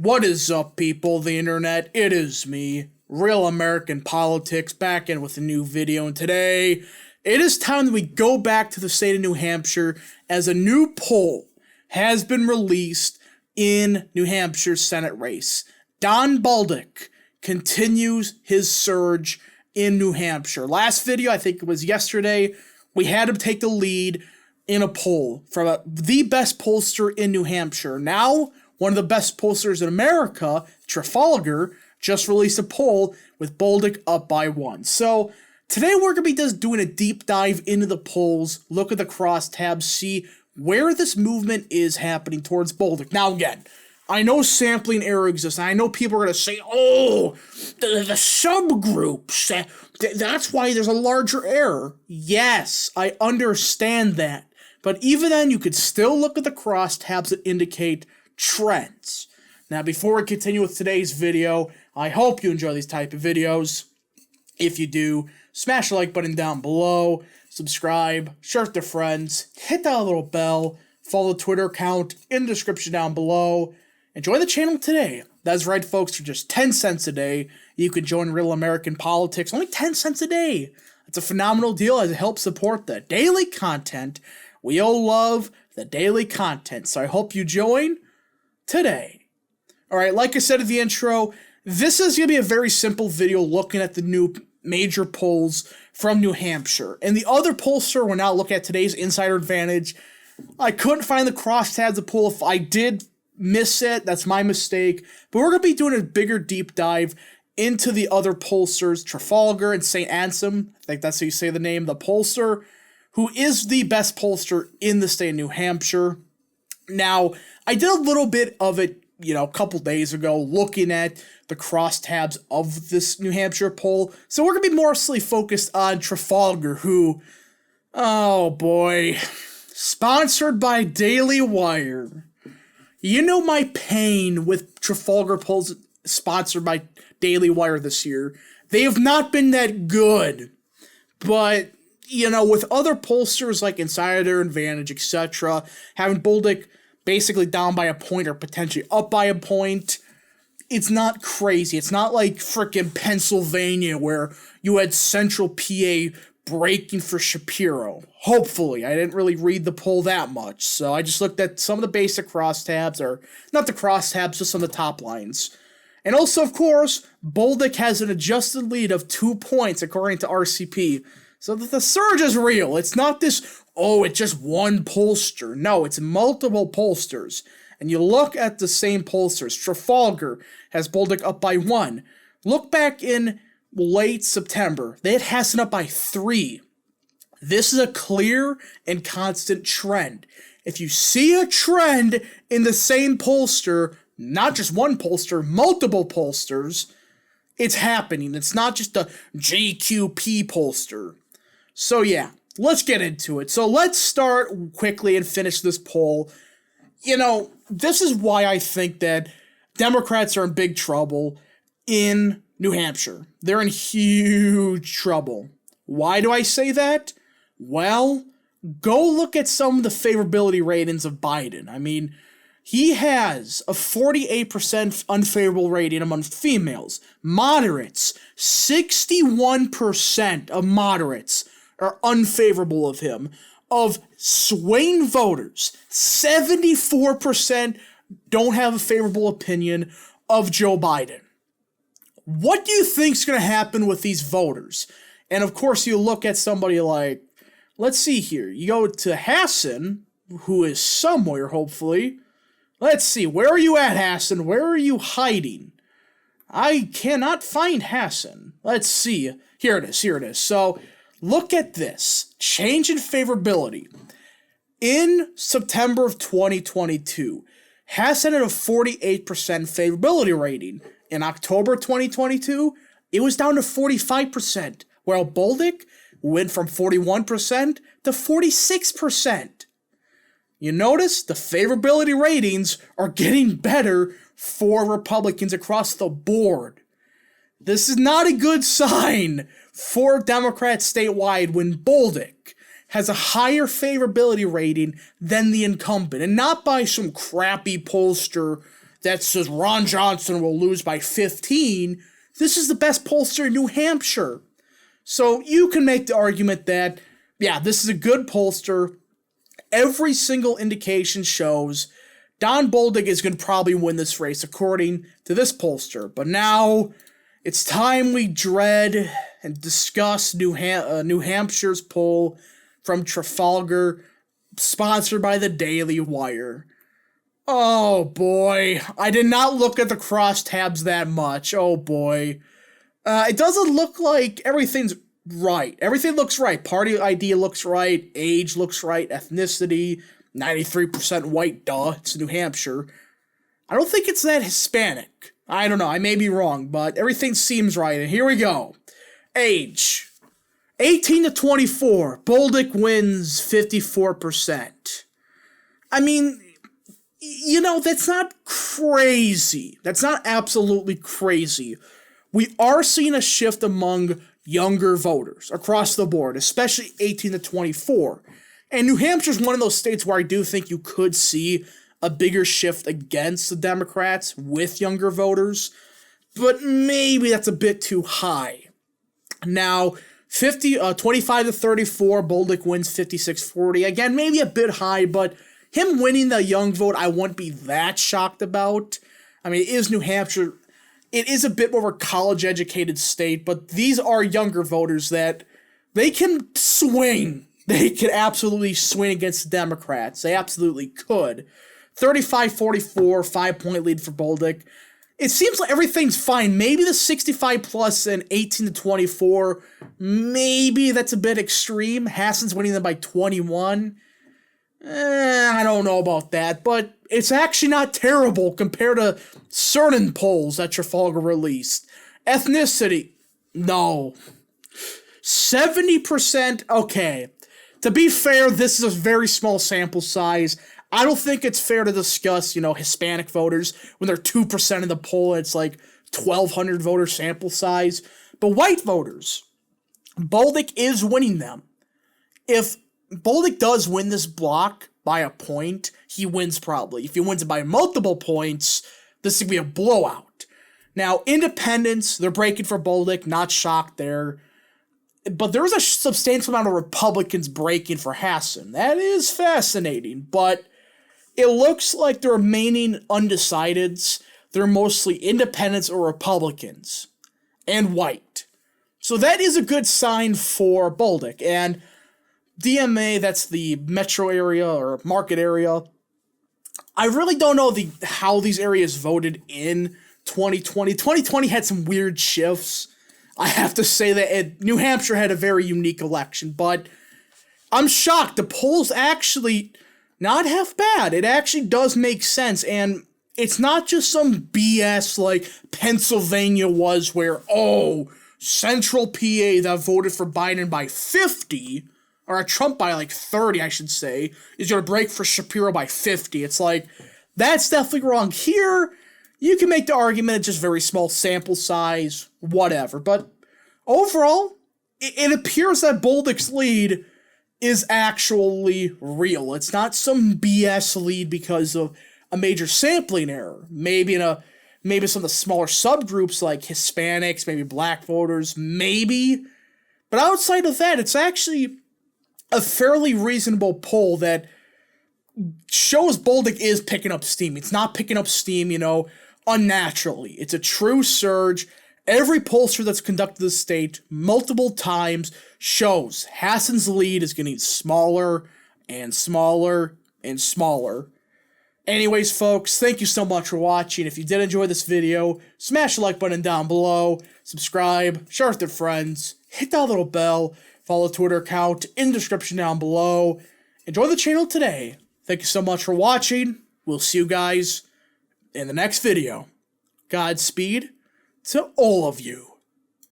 What is up, people of the internet? It is me, Real American Politics, back in with a new video, and today it is time that we go back to the state of New Hampshire as a new poll has been released in New Hampshire's Senate race. Don BOLDUC continues his surge in New Hampshire. Last video, I think it was yesterday, we had him take the lead in a poll from the best pollster in New Hampshire. Now, one of the best pollsters in America, Trafalgar, just released a poll with BOLDUC up by 1. So today we're going to be just doing a deep dive into the polls, look at the crosstabs, see where this movement is happening towards BOLDUC. Now again, I know sampling error exists, and I know people are going to say, oh, the subgroups, that's why there's a larger error. Yes, I understand that. But even then, you could still look at the crosstabs that indicate trends. Now, before we continue with today's video, I hope you enjoy these type of videos. If you do, smash the like button down below, subscribe, share with your friends, hit that little bell, follow the Twitter account in the description down below. Enjoy the channel today. That's right, folks, for just 10 cents a day, you can join Real American Politics. Only 10 cents a day. It's a phenomenal deal as it helps support the daily content. We all love the daily content, so I hope you join today. Alright, like I said at the intro, this is going to be a very simple video looking at the new major polls from New Hampshire. And the other pollster we're now looking at today's Insider Advantage. I couldn't find the crosstabs to pull. If I did miss it, that's my mistake. But we're going to be doing a bigger deep dive into the other pollsters, Trafalgar and St. Anselm. I think that's how you say the name, the pollster, who is the best pollster in the state of New Hampshire. Now, I did a little bit of it, a couple days ago, looking at the crosstabs of this New Hampshire poll. So we're going to be mostly focused on Trafalgar, who, oh boy, sponsored by Daily Wire. You know my pain with Trafalgar polls sponsored by Daily Wire this year. They have not been that good. But, with other pollsters like Insider Advantage, etc., having BOLDUC basically down by a point or potentially up by a point, it's not crazy. It's not like frickin' Pennsylvania where you had Central PA breaking for Shapiro. Hopefully. I didn't really read the poll that much, so I just looked at some of the basic crosstabs, or not the crosstabs, just some of the top lines. And also, of course, BOLDUC has an adjusted lead of 2 points according to RCP. So that the surge is real. It's not this, oh, it's just one pollster. No, it's multiple pollsters. And you look at the same pollsters. Trafalgar has BOLDUC up by 1. Look back in late September. They had Hassan up by 3. This is a clear and constant trend. If you see a trend in the same pollster, not just one pollster, multiple pollsters, it's happening. It's not just a JQP pollster. So yeah, let's get into it. So let's start quickly and finish this poll. This is why I think that Democrats are in big trouble in New Hampshire. They're in huge trouble. Why do I say that? Well, go look at some of the favorability ratings of Biden. I mean, he has a 48% unfavorable rating among females. Moderates, 61% of moderates are unfavorable of him. Of swing voters, 74% don't have a favorable opinion of Joe Biden. What do you think's going to happen with these voters? And of course, you look at somebody like, let's see here. You go to Hassan, who is somewhere, hopefully. Let's see. Where are you at, Hassan? Where are you hiding? I cannot find Hassan. Let's see. Here it is. So, look at this. Change in favorability. In September of 2022, Hassan had a 48% favorability rating. In October 2022, it was down to 45%, while BOLDUC went from 41% to 46%. You notice the favorability ratings are getting better for Republicans across the board. This is not a good sign for Democrats statewide when BOLDUC has a higher favorability rating than the incumbent, and not by some crappy pollster that says Ron Johnson will lose by 15, this is the best pollster in New Hampshire. So you can make the argument that, yeah, this is a good pollster. Every single indication shows Don Bolduc is going to probably win this race according to this pollster. But now it's time we dread and discuss New Hampshire's poll from Trafalgar, sponsored by the Daily Wire. Oh boy, I did not look at the crosstabs that much. Oh boy. It doesn't look like everything's right. Everything looks right. Party ID looks right. Age looks right. Ethnicity, 93% white, duh. It's New Hampshire. I don't think it's that Hispanic. I don't know. I may be wrong, but everything seems right. And here we go. Age, 18 to 24. Bolduc wins 54%. I mean, you know, that's not crazy. That's not absolutely crazy. We are seeing a shift among younger voters across the board, especially 18 to 24. And New Hampshire's one of those states where I do think you could see a bigger shift against the Democrats with younger voters, but maybe that's a bit too high. Now, 25 to 34, Bolduc wins 56-40. Again, maybe a bit high, but him winning the young vote, I wouldn't be that shocked about. I mean, it is New Hampshire. It is a bit more of a college-educated state, but these are younger voters that they can swing. They can absolutely swing against the Democrats. They absolutely could. 35-44, 5-point lead for Bolduc. It seems like everything's fine. Maybe the 65 plus and 18 to 24, maybe that's a bit extreme. Hassan's winning them by 21. I don't know about that, but it's actually not terrible compared to certain polls that Trafalgar released. Ethnicity, no. 70%, okay. To be fair, this is a very small sample size. I don't think it's fair to discuss, Hispanic voters when they're 2% of the poll. It's like 1,200 voter sample size. But white voters, Bolduc is winning them. If Bolduc does win this block by a point, he wins probably. If he wins it by multiple points, this could be a blowout. Now, independents, they're breaking for Bolduc, not shocked there. But there is a substantial amount of Republicans breaking for Hassan. That is fascinating, but it looks like the remaining undecideds, they're mostly independents or Republicans, and white. So that is a good sign for Bolduc, and DMA, that's the metro area or market area. I really don't know how these areas voted in 2020. 2020 had some weird shifts. I have to say that New Hampshire had a very unique election, but I'm shocked. The polls actually not half bad. It actually does make sense, and it's not just some BS like Pennsylvania was where, Central PA that voted for Biden by 50, or Trump by like 30, I should say, is going to break for Shapiro by 50. It's like, that's definitely wrong. Here, you can make the argument it's just very small sample size, whatever. But overall, it appears that Bolduc's lead is actually real. It's not some BS lead because of a major sampling error. Maybe some of the smaller subgroups like Hispanics, maybe black voters, maybe. But outside of that, it's actually a fairly reasonable poll that shows Bolduc is picking up steam. It's not picking up steam, unnaturally. It's a true surge. Every pollster that's conducted the state multiple times shows Hassan's lead is getting smaller and smaller and smaller. Anyways, folks, thank you so much for watching. If you did enjoy this video, smash the like button down below, subscribe, share with your friends, hit that little bell, follow the Twitter account in the description down below. Enjoy the channel today. Thank you so much for watching. We'll see you guys in the next video. Godspeed to all of you.